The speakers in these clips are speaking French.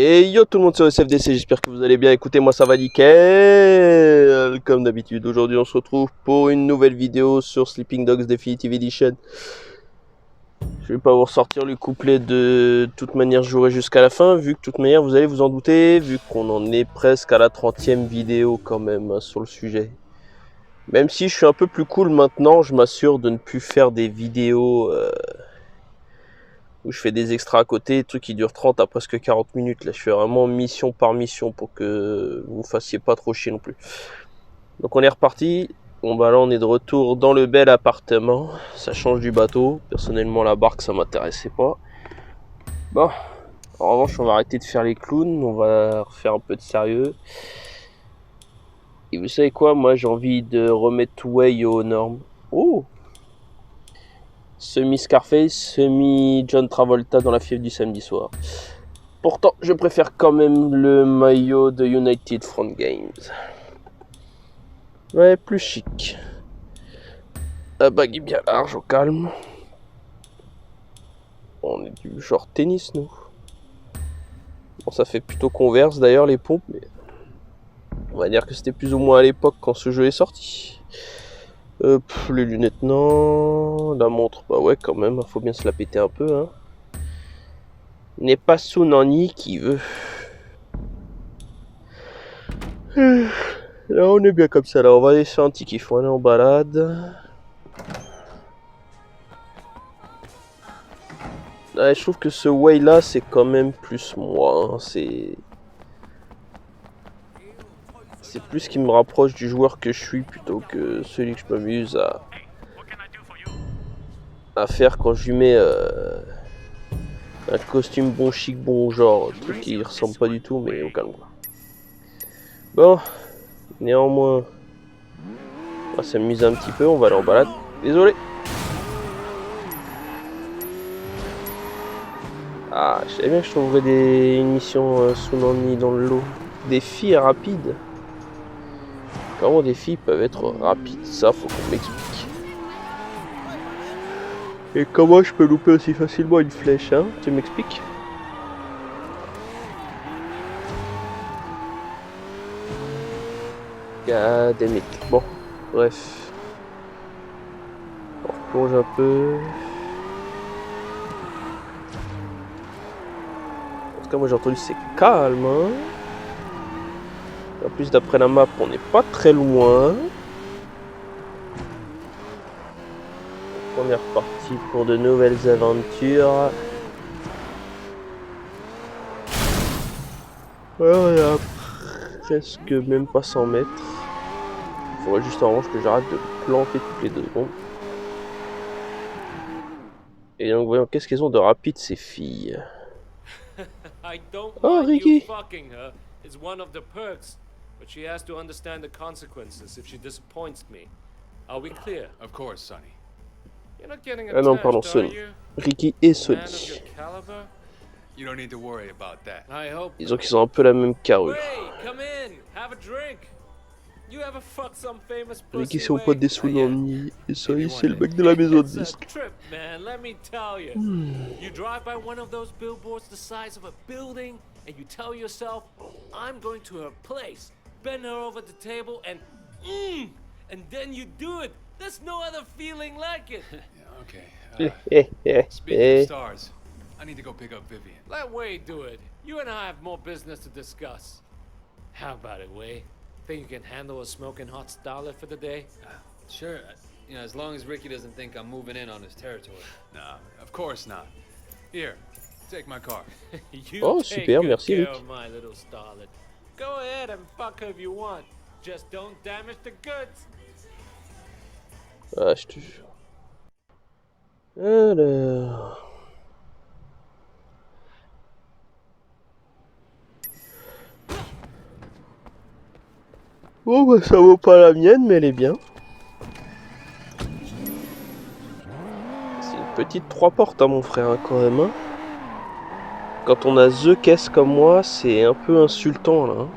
Et yo tout le monde, c'est SFDC, j'espère que vous allez bien. Écoutez, moi ça va nickel. Comme d'habitude, aujourd'hui on se retrouve pour une nouvelle vidéo sur Sleeping Dogs Definitive Edition. Je vais pas vous ressortir le couplet de toute manière, je jouerai jusqu'à la fin, vu que de toute manière vous allez vous en douter, vu qu'on en est presque à la 30e vidéo quand même sur le sujet. Même si je suis un peu plus cool maintenant, je m'assure de ne plus faire des vidéos où je fais des extras à côté, des trucs qui durent 30 à presque 40 minutes. Là, je fais vraiment mission par mission pour que vous fassiez pas trop chier non plus. Donc on est reparti. Bon bah là on est de retour dans le bel appartement. Ça change du bateau. Personnellement la barque ça m'intéressait pas. Bon, en revanche on va arrêter de faire les clowns. On va refaire un peu de sérieux. Et vous savez quoi, moi j'ai envie de remettre Way aux normes. Oh, semi-Scarface, semi-John Travolta dans La fièvre du samedi soir. Pourtant, je préfère quand même le maillot de United Front Games. Ouais, plus chic. La bague est bien large, au calme. On est du genre tennis, nous. Bon, ça fait plutôt Converse d'ailleurs, les pompes, mais on va dire que c'était plus ou moins à l'époque quand ce jeu est sorti. Les lunettes, non. La montre, bah ouais, quand même, faut bien se la péter un peu, hein. N'est pas Sunani qui veut. Là, on est bien comme ça, là. On va aller sur un petit kiff, on va aller en balade. Ouais, je trouve que ce way là, c'est quand même plus moi, hein. C'est plus ce qui me rapproche du joueur que je suis plutôt que celui que je m'amuse à faire quand je lui mets un costume bon chic, bon genre, truc qui ressemble pas du tout, mais au calme. Bon, néanmoins, on va s'amuser un petit peu, on va aller en balade. Désolé. Ah, je savais bien que je trouverais une mission Sunani dans le lot. Des filles rapides. Comment des filles peuvent être rapides? Ça, faut qu'on m'explique. Et comment je peux louper aussi facilement une flèche, hein? Tu m'expliques? Goddammit. Bon, bref. On replonge un peu. En tout cas, moi j'ai entendu c'est calme, hein? En plus, d'après la map, on n'est pas très loin. On est reparti pour de nouvelles aventures. Alors, on est à presque même pas 100 mètres. Il faudrait juste en revanche que j'arrête de planter toutes les 2 secondes. Et donc, voyons, qu'est-ce qu'elles ont de rapide, ces filles? Oh, Ricky! But she has to understand the consequences if she disappoints me. Are we clear? Of course, Sonny. You're not getting attached, ah non, pardon, Sonny. Ricky et Sonny. You don't need to worry about that. I hope. Disons qu'ils ont un peu la même carrure. Come in, have a drink. You ever fuck some famous Ricky c'est mon pote des Sunani et Sonny c'est le mec de la maison de disque. Trip, man, let me tell you. You drive by one of those billboards the size of a building and you tell yourself, I'm going to her place. Bend her over the table and then you do it. There's no other feeling like it. Yeah, okay. Speaking of stars, I need to go pick up Vivian. Let Wade do it. You and I have more business to discuss. How about it, Wade? Think you can handle a smoking hot starlet for the day? Sure. You know, as long as Ricky doesn't think I'm moving in on his territory. No, of course not. Here, take my car. Oh, super, merci Rick. My little starlet. Go ahead and fuck her if you want. Just don't damage the goods. Ah, je te jure. Alors... Bon, bah ça vaut pas la mienne, mais elle est bien. C'est une petite 3 portes, hein, mon frère, hein, quand même. Hein. Quand on a The Caisse comme moi, c'est un peu insultant, là. Hein.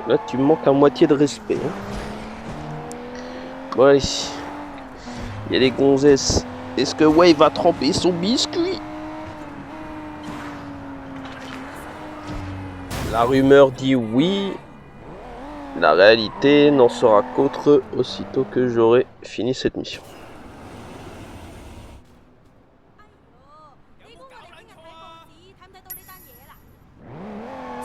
Là, tu me manques à moitié de respect. Hein. Bon, allez. Il y a les gonzesses. Est-ce que Wave va tremper son biscuit? La rumeur dit oui. La réalité n'en sera qu'autre aussitôt que j'aurai fini cette mission.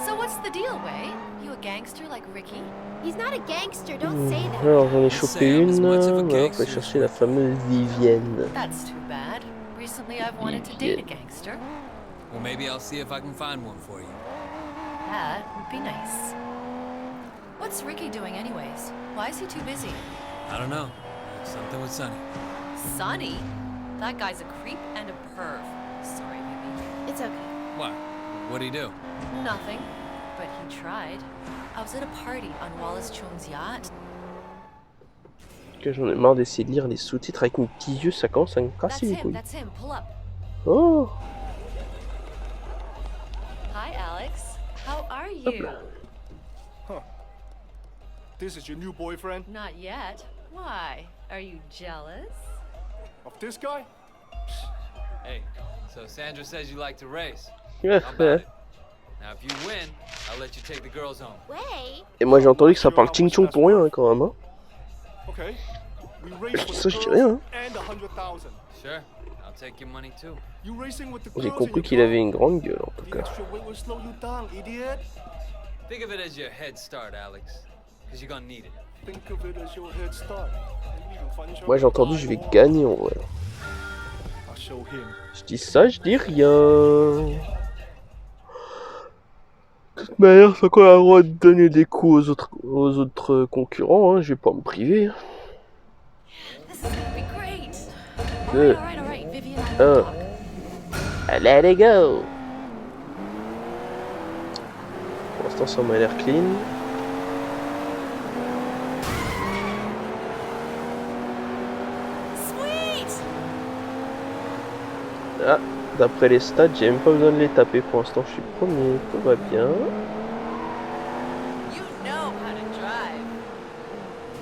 So what's the deal, Wei? You a gangster like Ricky? He's not a gangster, don't say that. Alors j'en ai chopé une. Maintenant on va chercher la fameuse Vivienne. That's too bad. Recently I've wanted to date a gangster. Well, maybe I'll see if I can find one for you. That would be nice. What's Ricky doing anyways? Why is he too busy? I don't know. Something with Sonny. Sonny? That guy's a creep and a perv. Sorry, baby. It's okay. What? What'd he do? Nothing. But he tried. I was at a party on Wallace Chung's yacht. Que j'en ai marre d'essayer de lire les sous-titres avec mes petits yeux, ça commence à me casser les couilles. That's him. Pull up. Oh! Hi, Alex. How are you? Huh. This is your new boyfriend? Not yet. Why? Are you jealous? Of this guy? Hey, so Sandra says you like to race. Yeah. How about it? Now, if you win, I'll let you take the girls home. Wait. Et moi j'ai entendu que ça parle Ching Chong pour rien hein, quand même. Hein. Okay. We race for Ça the je dis rien. girls Hein. and 100,000. Sure, I'll take your money too. You racing with the J'ai girls compris and qu'il your avait girl? une grande gueule en tout The cas. extra weight will slow you down, idiot. Think of it as your head start, Alex. Because you're gonna need it. Think of it as your head start. Moi j'ai entendu je vais gagner en vrai. I'll show him. Je dis ça, je dis rien. De toute manière, c'est quoi le droit de donner des coups aux autres concurrents, hein, je vais pas me priver. This is gonna be great. Deux. All right. Vivian and I will talk. Let it go. Pour l'instant, ça m'a l'air clean. Sweet. Ah, d'après les stats, j'ai même pas besoin de les taper pour l'instant, je suis premier, tout va bien. You know how to drive.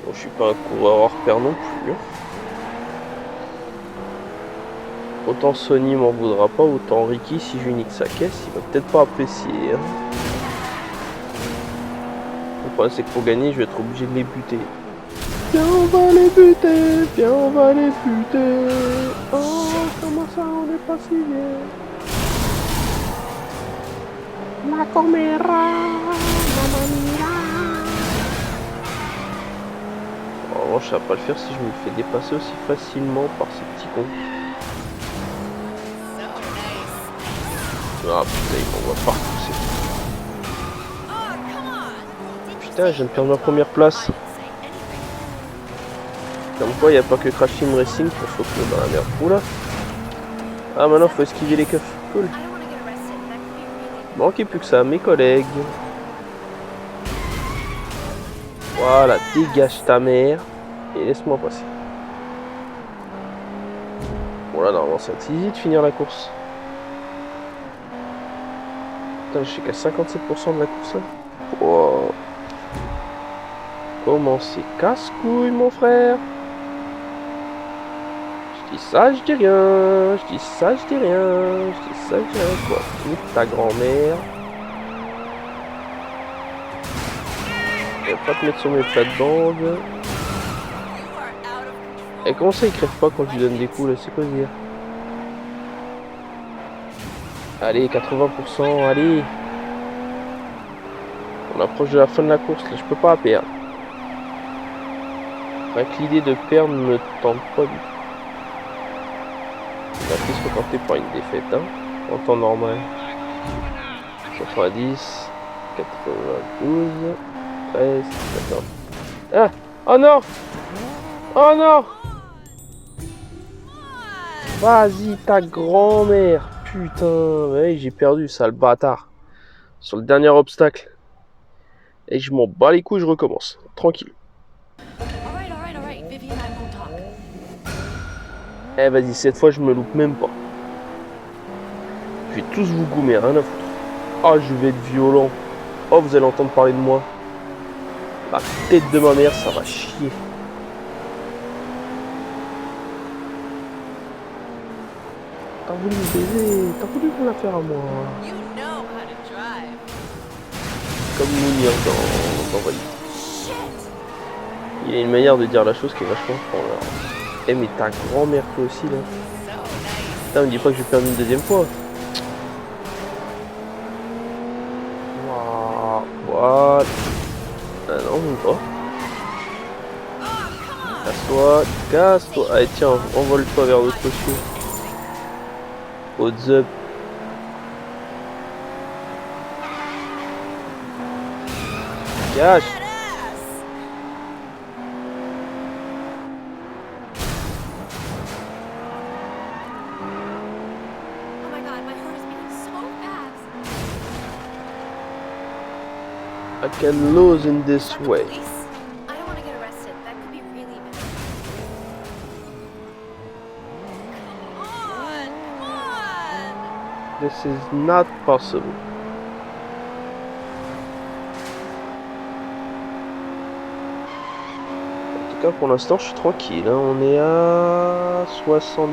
Bon, je suis pas un coureur hors pair non plus. Hein. Autant Sony m'en voudra pas, autant Ricky, si je lui nique sa caisse, il va peut-être pas apprécier. Hein. Le problème c'est que pour gagner, je vais être obligé de les buter. Viens, on va les buter, viens, on va les buter. Oh, comment ça, on est pas si bien. La comera, mamma mia. En revanche, ça va pas le faire si je me fais dépasser aussi facilement par ces petits cons. So nice. Ah putain, il m'envoie partout, c'est fou. Oh, come on. Putain, je viens de perdre ma première place. Comme quoi, il n'y a pas que Crash Team Racing pour se retrouver dans la merde. Oula. Ah, maintenant, faut esquiver les keufs. Cool. I don't want to get arrested. That could be really. Manquait plus que ça, mes collègues. Voilà, dégage ta mère. Et laisse-moi passer. Bon là, normalement, c'est easy de finir la course. Putain, je suis qu'à 57% de la course là. Wow. Comment c'est casse-couille, mon frère? Je dis ça, je dis rien. Je dis ça, je dis rien. Je dis ça, je dis rien. Quoi? Nique ta grand-mère. Je vais pas te mettre sur mes plates-bandes. You are out of control. Et comment ça, ils crèvent pas quand je lui donne des coups là? C'est quoi ce dire? Allez, 80%, allez. On approche de la fin de la course là, je peux pas perdre. Rien que l'idée de perdre ne me tente pas du tout. On va plus se contenter par une défaite, hein, en temps normal. 90, 92, 13, 14. Ah! Oh non! Oh non! Vas-y, ta grand-mère! Putain, ouais, j'ai perdu, sale bâtard. Sur le dernier obstacle. Et je m'en bats les couilles, je recommence. Tranquille. All right. Vivian and I will talk. Eh vas-y, cette fois je me loupe même pas. Je vais tous vous goumer, rien à foutre. Oh, je vais être violent. Oh, vous allez entendre parler de moi. La tête de ma mère, ça va chier. T'as voulu me baiser, t'as voulu me la faire à moi. You know how to drive. comme Mounir dans Volley. Il y a une manière de dire la chose qui est vachement prendre. Eh mais t'as grand-mère toi aussi là. Putain, me dis pas que je vais perdre une deuxième fois. Waouh, what? Ah non, même pas. Casse-toi, casse-toi. Allez tiens, envole-toi vers l'autre chose. What's up? Cache. Oh my god, my heart is beating so fast. I can lose in this Is that the way. police? I don't want to get arrested. That could be really bad. Come on! This is not possible. En tout cas, pour l'instant, je suis tranquille. Hein. On est à 60%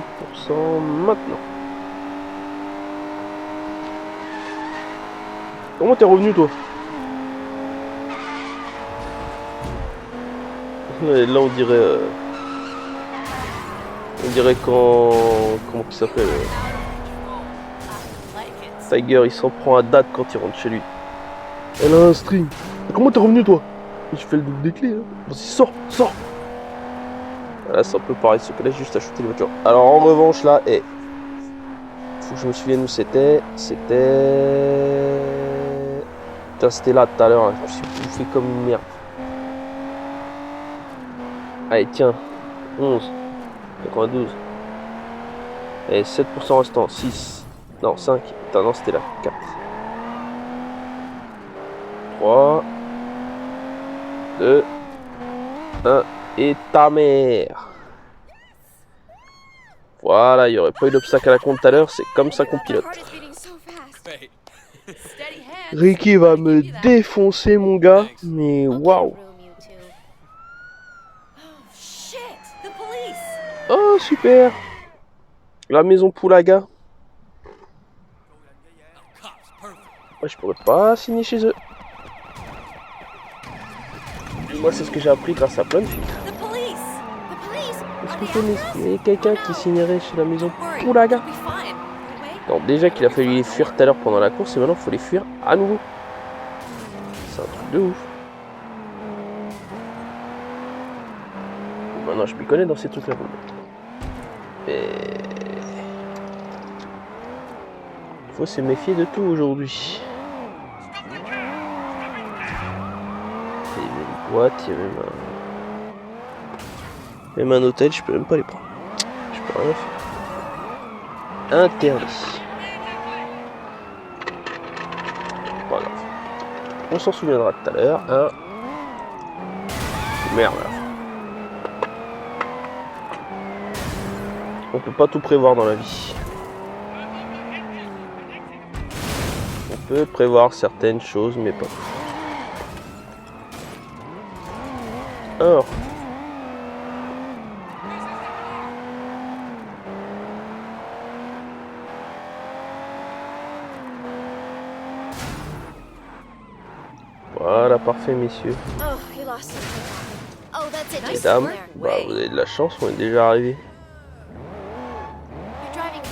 maintenant. Comment t'es revenu, toi? Là, on dirait quand... Comment il s'appelle Tiger, il s'en prend à date quand il rentre chez lui. Elle a un string. Comment t'es revenu, toi? Je fais le double des clés. Hein. Vas-y, sors, sors. Là, c'est un peu pareil, ce que là, j'ai juste à shooter les voitures. Alors, en revanche, là, faut que je me souvienne où c'était. Putain, c'était là tout à l'heure. Hein. Je me suis bouffé comme une merde. Allez, tiens. 11. 92. Et 7% restant. 6. Non, 5. Putain, non, c'était là. 4. 3. 2. 1. Et ta mère. Voilà, il n'y aurait pas eu d'obstacle à la con tout à l'heure. C'est comme ça qu'on pilote. My heart is beating so fast. Hey, Steady hands. Ricky va me Give me that. défoncer, mon gars. Mais I'll get a waouh. room, you two. Oh shit! The police! Oh, super. La maison Poulaga. cops, perfect. Moi, je pourrais pas signer chez eux. Moi, c'est ce que j'ai appris grâce à plein de filles. The police! The police! Est-ce Are que they vous after connaissez us? quelqu'un Oh, qui no. signerait chez la maison Don't worry, Poulaga? we'll be fine. Wait. Non, déjà qu'il a fallu les fuir tout à l'heure pendant la course, et maintenant, il faut les fuir à nouveau. C'est un truc de ouf. Maintenant, je m'y connais dans ces trucs-là. Mais... faut se méfier de tout aujourd'hui. Il y a une boîte, il y a même un hôtel, je peux même pas les prendre. Je peux rien faire. Interdit. Pas grave. On s'en souviendra tout à l'heure. Hein. Merde. On peut pas tout prévoir dans la vie. On peut prévoir certaines choses, mais pas tout. Alors. Voilà, parfait, messieurs. Oh, you lost something. Oh, that's it. Just Mesdames, sit there. bah, vous avez de la chance, on est déjà arrivé. You're driving.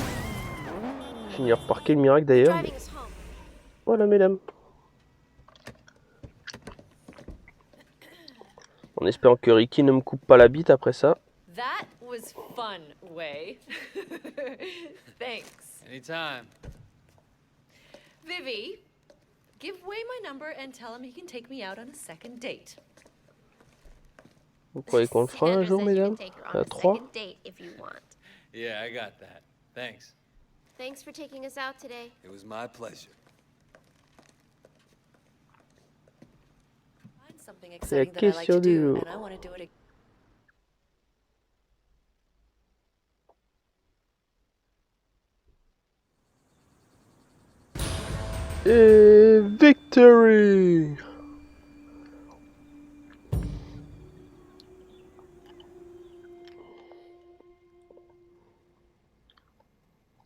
Finir par quel miracle d'ailleurs. Driving us home. Voilà, mesdames. En espérant que Ricky ne me coupe pas la bite après ça. That was fun, Way. Thanks. Anytime. Vivi, give Way my number and tell him he can take me out on a second date. Vous croyez qu'on le fera un Sandra jour, says you can mesdames? take her À on a 3. second date if you want. Yeah, I got that. Thanks. Thanks for taking us out today. It was my pleasure. Find something C'est la exciting that I like question to du do, jour. and I want to do it again. Et victory!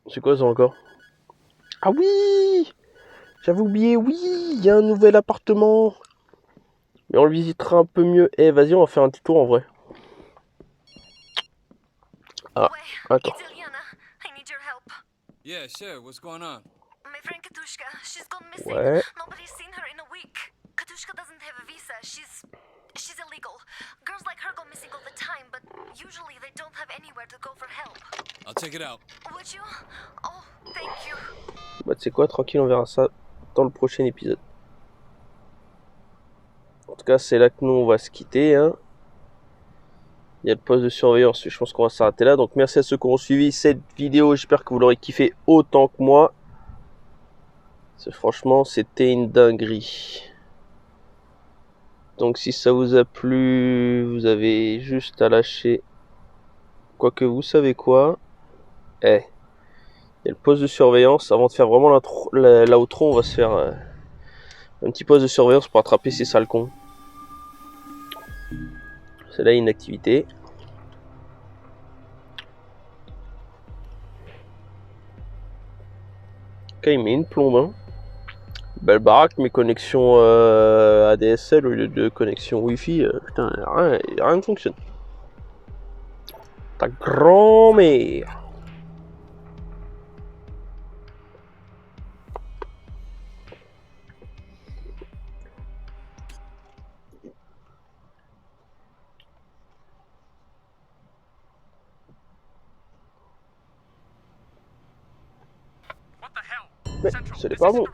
C'est quoi ça encore? Ah oui! J'avais oublié, oui, il y a un nouvel appartement. Mais on le visitera un peu mieux. Eh, vas-y, on va faire un petit tour en vrai. Ah, attends. It's Ilyana. I need your help. Yeah, sure. What's going on? My friend Katushka, she's gone missing. Ouais. Nobody's seen her in a week. Katushka doesn't have a visa. She's illegal. Girls like her go missing all the time, but usually they don't have anywhere to go for help. I'll check it out. Would you? Oh, thank you. Bah, tu sais quoi, tranquille, on verra ça dans le prochain épisode. En tout cas, c'est là que nous, on va se quitter. Hein. Il y a le poste de surveillance, je pense qu'on va s'arrêter là. Donc, merci à ceux qui ont suivi cette vidéo. J'espère que vous l'aurez kiffé autant que moi. Franchement, c'était une dinguerie. Donc, si ça vous a plu, vous avez juste à lâcher. Quoique, vous savez quoi? Il y a le poste de surveillance. Avant de faire vraiment l'outro, on va se faire un petit poste de surveillance pour attraper ces sales cons. C'est là une activité. Ok, il met une plombe. Hein. Belle baraque, mais connexion ADSL au lieu de connexion Wi-Fi. Putain, rien ne fonctionne. Ta grand-mère. Mais ce n'est pas bon.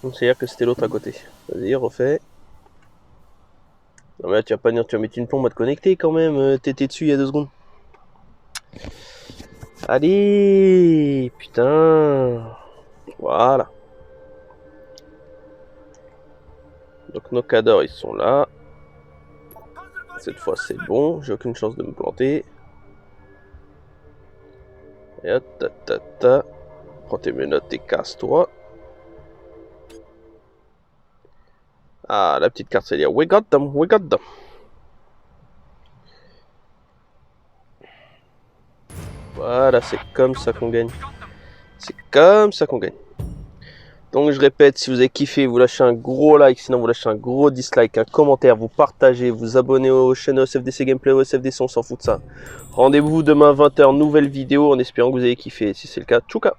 Donc c'est-à-dire que c'était l'autre à côté. Vas-y, refais. Non mais là tu vas pas venir, tu vas mettre une plombe à te connecter quand même. T'étais dessus il y a 2 secondes. Allez, putain. Voilà. Donc nos cadors ils sont là. Cette fois c'est bon, j'ai aucune chance de me planter. Et ta. Prends tes menottes et casse-toi. Ah, la petite carte c'est dire we got them. Voilà, c'est comme ça qu'on gagne. Donc je répète, si vous avez kiffé, vous lâchez un gros like, sinon vous lâchez un gros dislike, un commentaire, vous partagez, vous abonnez aux chaînes OSFDC Gameplay, OSFDC, on s'en fout de ça. Rendez-vous demain 20h, nouvelle vidéo, en espérant que vous avez kiffé. Si c'est le cas, tchouka!